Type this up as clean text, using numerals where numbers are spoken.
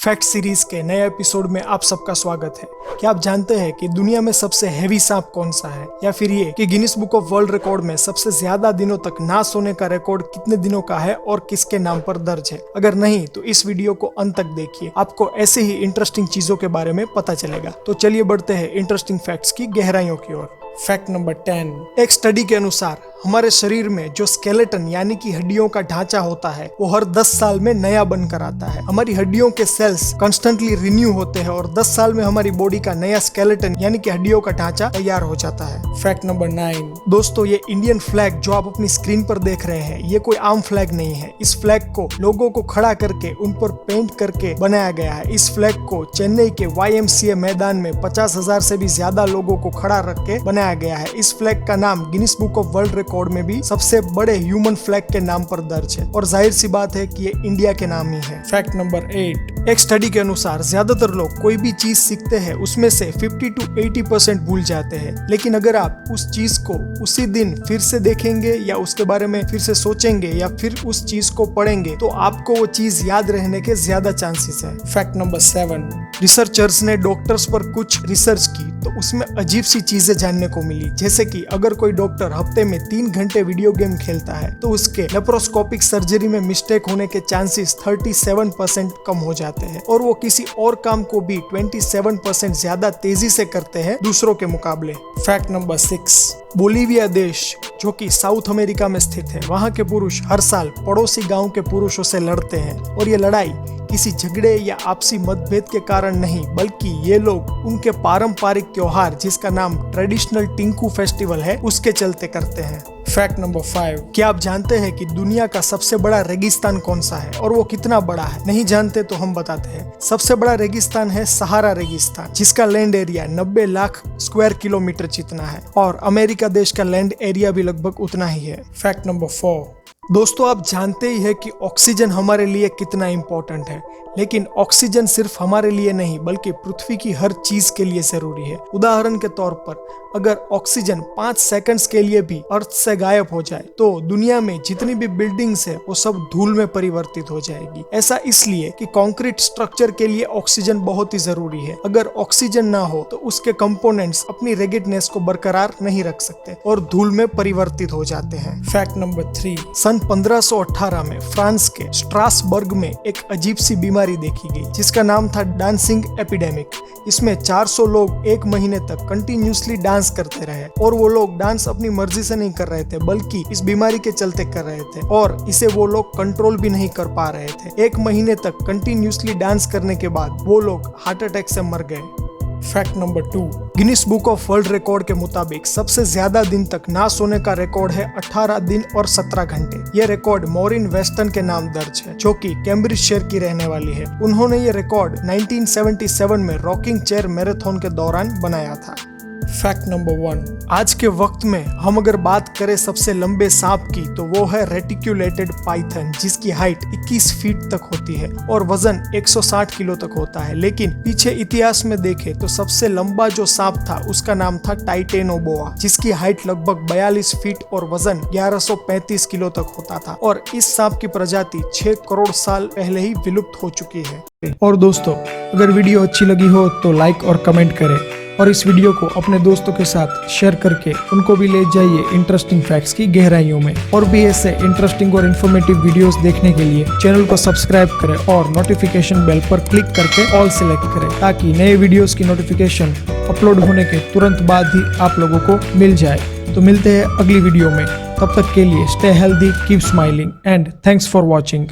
Fact series के नए episode में आप सबका स्वागत है। क्या आप जानते हैं कि दुनिया में सबसे हैवी सांप कौन सा है, या फिर ये कि Guinness book of world record में सबसे ज्यादा दिनों तक ना सोने का रिकॉर्ड कितने दिनों का है और किसके नाम पर दर्ज है? अगर नहीं तो इस वीडियो को अंत तक देखिए, आपको ऐसे ही इंटरेस्टिंग चीजों के बारे में पता चलेगा। तो चलिए बढ़ते हैं इंटरेस्टिंग फैक्ट्स की गहराइयों की ओर। Fact number 10। एक स्टडी के अनुसार हमारे शरीर में जो स्केलेटन यानी कि हड्डियों का ढांचा होता है वो हर 10 साल में नया बनकर आता है। हमारी हड्डियों के सेल्स कॉन्स्टेंटली रिन्यू होते हैं और 10 साल में हमारी बॉडी का नया स्केलेटन यानी कि हड्डियों का ढांचा तैयार हो जाता है। Fact number 9। दोस्तों, ये इंडियन फ्लैग जो आप अपनी स्क्रीन पर देख रहे हैं ये कोई आम फ्लैग नहीं है। इस फ्लैग को लोगों को खड़ा करके उन पर पेंट करके बनाया गया है। इस फ्लैग को चेन्नई के YMCA मैदान में 50,000 से भी ज्यादा लोगों को खड़ा रख के बनाया गया है। इस फ्लैग का नाम Guinness book of world record में भी सबसे बड़े ह्यूमन फ्लैग के नाम पर दर्ज है और जाहिर सी बात है कि ये इंडिया के नाम ही है। Fact number 8। एक स्टडी के अनुसार ज्यादातर लोग कोई भी चीज सीखते हैं उसमें से 50 to 80% भूल जाते हैं, लेकिन अगर आप उस चीज को उसी दिन फिर से देखेंगे या उसके बारे में फिर से सोचेंगे या फिर उस चीज को पढ़ेंगे तो आपको वो चीज याद रहने के ज्यादा चांसेस है। Fact number 7। रिसर्चर्स ने डॉक्टर्स पर कुछ रिसर्च की तो उसमें अजीब सी चीजें जानने को मिली, जैसे कि अगर कोई डॉक्टर हफ्ते में 3 घंटे वीडियो गेम खेलता है तो उसके लेप्रोस्कोपिक सर्जरी में मिस्टेक होने के चांसेस 37% कम हो जाते हैं और वो किसी और काम को भी 27% ज्यादा तेजी से करते हैं दूसरों के मुकाबले। Fact number 6। बोलीविया देश जो कि साउथ अमेरिका में स्थित है, वहाँ के पुरुष हर साल पड़ोसी गांव के पुरुषों से लड़ते हैं और ये लड़ाई किसी झगड़े या आपसी मतभेद के कारण नहीं, बल्कि ये लोग उनके पारंपरिक त्योहार जिसका नाम ट्रेडिशनल टिंकू फेस्टिवल है उसके चलते करते हैं। Fact number 5। क्या आप जानते हैं कि दुनिया का सबसे बड़ा रेगिस्तान कौन सा है और वो कितना बड़ा है? नहीं जानते तो हम बताते हैं। सबसे बड़ा रेगिस्तान है सहारा रेगिस्तान, जिसका land area 90 lakh square kilometre जितना है और अमेरिका देश का लैंड एरिया भी लगभग उतना ही है। Fact number 4। दोस्तों, आप जानते ही है कि ऑक्सीजन हमारे लिए कितना इम्पोर्टेंट है, लेकिन ऑक्सीजन सिर्फ हमारे लिए नहीं बल्कि पृथ्वी की हर चीज के लिए जरूरी है। उदाहरण के तौर पर अगर ऑक्सीजन 5 सेकंड्स के लिए भी अर्थ से गायब हो जाए तो दुनिया में जितनी भी बिल्डिंग्स है वो सब धूल में परिवर्तित हो जाएगी। ऐसा इसलिए कि कंक्रीट स्ट्रक्चर के लिए ऑक्सीजन बहुत ही जरूरी है। अगर ऑक्सीजन ना हो तो उसके कंपोनेंट्स अपनी रेगिडनेस को बरकरार नहीं रख सकते और धूल में परिवर्तित हो जाते हैं। Fact number 3। सन 1518 में फ्रांस के स्ट्रासबर्ग में एक अजीब सी बीमारी देखी गई जिसका नाम था डांसिंग एपिडेमिक। इसमें 400 लोग 1 महीने तक कंटिन्यूसली डांस करते रहे और वो लोग डांस अपनी मर्जी से नहीं कर रहे थे बल्कि इस बीमारी के चलते कर रहे थे और इसे वो लोग कंट्रोल भी नहीं कर पा रहे थे। 1 महीने तक कंटिन्यूसली डांस करने के बाद वो लोग हार्ट अटैक से मर गए। Fact number 2। Guinness book of world record के मुताबिक सबसे ज्यादा दिन तक ना सोने का रिकॉर्ड है 18 दिन और 17 घंटे। यह रिकॉर्ड मॉरिन वेस्टन के नाम दर्ज है जो कि कैम्ब्रिजशायर की रहने वाली है। उन्होंने ये रिकॉर्ड 1977 में रॉकिंग चेयर मैराथन के दौरान बनाया था। Fact number 1। आज के वक्त में हम अगर बात करें सबसे लंबे सांप की तो वो है रेटिक्युलेटेड पाइथन, जिसकी हाइट 21 फीट तक होती है और वजन 160 किलो तक होता है। लेकिन पीछे इतिहास में देखें तो सबसे लंबा जो सांप था उसका नाम था टाइटेनोबोआ, जिसकी हाइट लगभग 42 फीट और वजन 1135 किलो तक होता था और इस सांप की प्रजाति 6 करोड़ साल पहले ही विलुप्त हो चुकी है। और दोस्तों, अगर वीडियो अच्छी लगी हो तो लाइक और कमेंट करें और इस वीडियो को अपने दोस्तों के साथ शेयर करके उनको भी ले जाइए इंटरेस्टिंग फैक्ट्स की गहराइयों में। और भी ऐसे इंटरेस्टिंग और इन्फॉर्मेटिव वीडियोस देखने के लिए चैनल को सब्सक्राइब करें और नोटिफिकेशन बेल पर क्लिक करके ऑल सिलेक्ट करें ताकि नए वीडियोस की नोटिफिकेशन अपलोड होने के तुरंत बाद ही आप लोगों को मिल जाए। तो मिलते हैं अगली वीडियो में, तब तक के लिए stay healthy, keep smiling and thanks for watching.